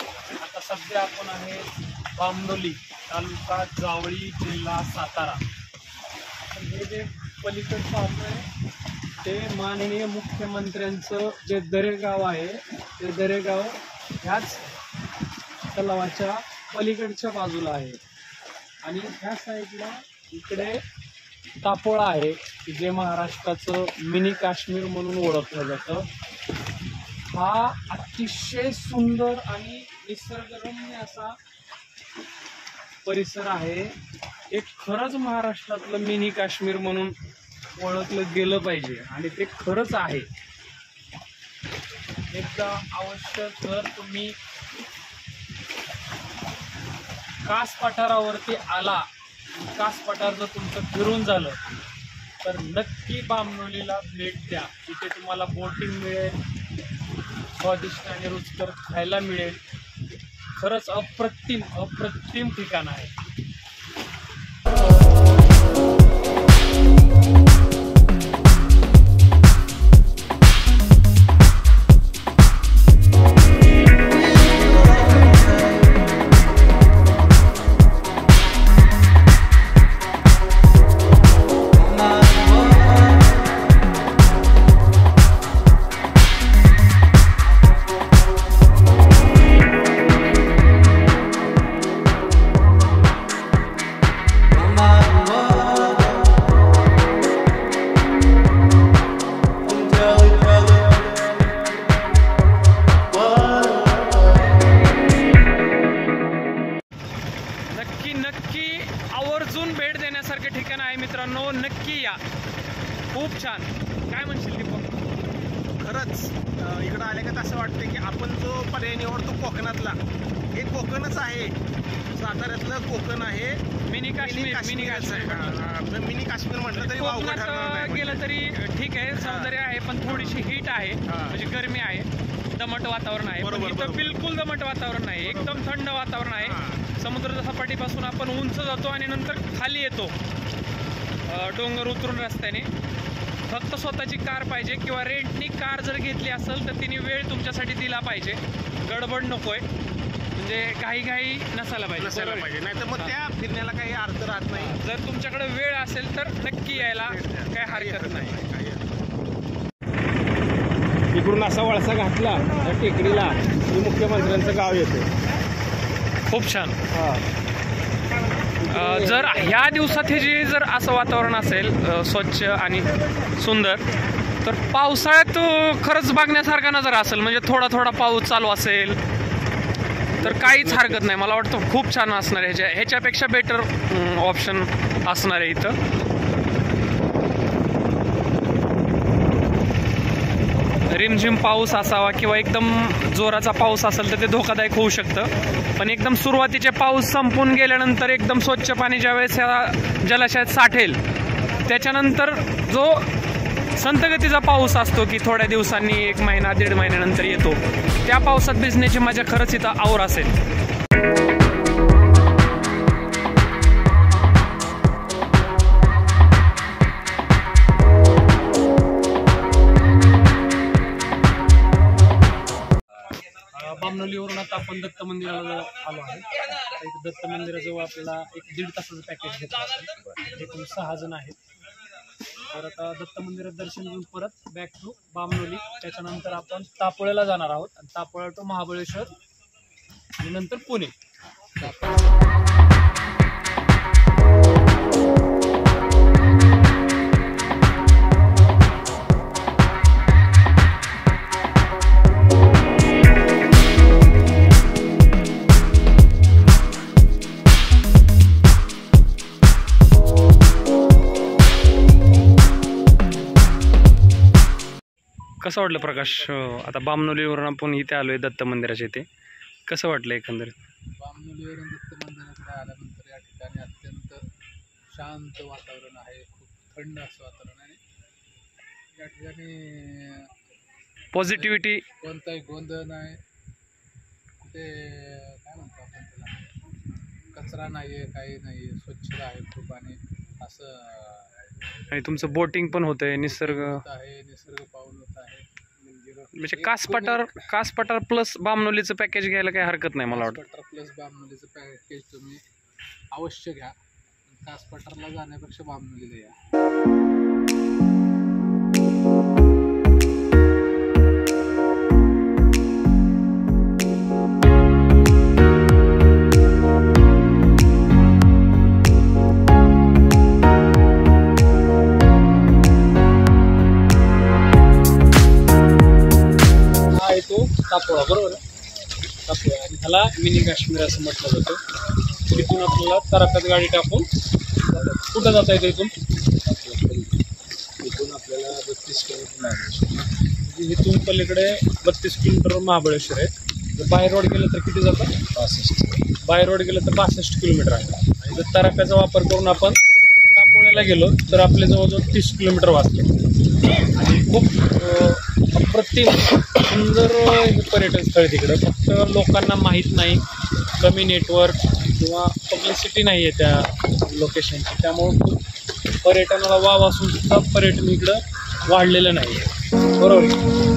आता सध्या आपण आहे बामनोली, तालुका जावळी, जिल्हा सातारा। हे जे पलीकडचं पाहतोय ते माननीय मुख्यमंत्र्यांचं जे दरेगाव आहे, ते दरेगाव ह्याच तलावाच्या पलीकडच्या बाजूला आहे। आणि ह्या साईडला इकडे तापोळा आहे, जे महाराष्ट्राचं मिनी काश्मीर म्हणून ओळखलं जातं। हा अतिशय सुंदर आणि निसर्गरम्य असा परिसर आहे। हे खरंच महाराष्ट्रातलं मिनी काश्मीर म्हणून ओळखलं गेलं पाहिजे आणि ते खरंच आहे। एकदा अवश्य जर तुम्ही कास पठारावरती आला, कास पठार जर तुमचं फिरून झालं तर नक्की बामनोलीला भेट द्या। इथे तुम्हाला बोटिंग मिळेल, स्वादिष्ट आणि रुचकर खायला मिळेल। खरंच अप्रतिम ठिकाण आहे। नक्की आवर्जून भेट देण्यासारखे ठिकाण आहे मित्रांनो, नक्की या। खूप छान। काय म्हणशील दीपक? खरंच इकडं आले का असं वाटतं की आपण जो पर्याय निवडतो कोकणातला, हे कोकणच आहे। साताऱ्यातलं कोकण आहे, मिनी काश्मीर म्हटलं तरी गेलं तरी ठीक आहे। सौंदर्य आहे पण थोडीशी हीट आहे, म्हणजे गरमी आहे, दमट वातावरण आहे। बरोबर, बिलकुल दमट वातावरण नाही, एकदम थंड वातावरण आहे। समुद्र सपाटीपासून आपण उंच जातो आणि नंतर खाली येतो डोंगर उतरून रस्त्याने। फक्त स्वतःची कार पाहिजे किंवा रेंटनी कार जर घेतली असेल तर तिने वेळ तुमच्यासाठी दिला पाहिजे, गडबड नकोय, म्हणजे घाई नसायला पाहिजे। नाही तर मग त्या फिरण्याला काही अर्थ राहत नाही। जर तुमच्याकडे वेळ असेल तर नक्की यायला काही हरकत नाही। इकडून असा वळसा घातला त्या टेकडीला की मुख्यमंत्र्यांचं गाव येते। खूप छान। जर ह्या दिवसात हे जे जर असं वातावरण असेल स्वच्छ आणि सुंदर, तर पावसाळ्यात खरंच बघण्यासारखा नजारा असेल। म्हणजे थोडा पाऊस चालू असेल तर काहीच हरकत नाही। मला वाटतं खूप छान असणार आहे, ह्याच्यापेक्षा बेटर ऑप्शन असणार आहे इथं। रिमझिम पाऊस असावा किंवा एकदम जोराचा पाऊस असेल तर ते धोकादायक होऊ शकतं, पण एकदम सुरुवातीचे पाऊस संपून गेल्यानंतर एकदम स्वच्छ पाणी ज्यावेळेस या जलाशयात साठेल, त्याच्यानंतर जो संतगतीचा पाऊस असतो की थोड्या दिवसांनी 1 महिना 1.5 महिन्यानंतर येतो, त्या पावसात भिजण्याची मजा खरंच इथं और असेल। बामनोलीवरून आता आपण दत्त मंदिराला आलो आहे। दत्त मंदिराजवळ आपल्याला 1-1.5 तासाचं पॅकेज घेतलं असेल। एकूण 6 जण आहेत। तर आता दत्त मंदिरात दर्शन घेऊन परत बॅक टू बामनोली, त्याच्यानंतर आपण तापोळ्याला जाणार आहोत आणि तापोळा टू महाबळेश्वर आणि नंतर पुणे। कसं वाटलं प्रकाश? आता बामनोलीवरून आपण इथे आलोय दत्त मंदिराच्या इथे, कसं वाटलं एकंदरीत? बामनोलीवरून दत्त मंदिराकडे आल्यानंतर या ठिकाणी अत्यंत शांत वातावरण आहे, खूप थंड असं वातावरण आहे। या ठिकाणी पॉझिटिव्हिटी, कोणताही गोंधळ नाही, कुठे काय म्हणतो आपण त्याला, कचरा नाही आहे, काही नाही आहे, स्वच्छता आहे खूप। आणि असं आणि तुमचं बोटिंग पण होतंय, निसर्ग आहे, निसर्ग पाहून होत आहे। म्हणजे कास पठार प्लस बामणोलीचं पॅकेज घ्यायला काही हरकत नाही मला वाटतं. कास पठार प्लस बामणोलीचं पॅकेज तुम्ही अवश्य घ्या. कास पठारला जाण्यापेक्षा बामणोलीला या. तो तापोळा बरोबर आहे. तापोळा आणि ह्याला मिनी काश्मीर असं म्हटलं जातं. तिथून आपल्याला तराफ्यात गाडी टाकून कुठं जाता येतं इथून आपल्याला 32 किलोमीटर म्हणजे इथून पलीकडे 32 किलोमीटर महाबळेश्वर आहे. जर बाय रोड गेलं तर किती जातं 65. बाय रोड गेलं तर 62 किलोमीटर आहे. आणि जर तराफ्याचा वापर करून आपण तापोळ्याला गेलो तर आपले जवळजवळ 30 किलोमीटर वाचते. आणि खूप अप्रतिम सुंदर हे पर्यटन स्थळ तिकडं. फक्त लोकांना माहीत नाही, कमी नेटवर्क किंवा पब्लिसिटी नाही आहे त्या लोकेशनची. त्यामुळं खूप पर्यटनाला वाव असून सुद्धा पर्यटन इकडं वाढलेलं नाही आहे. बरोबर.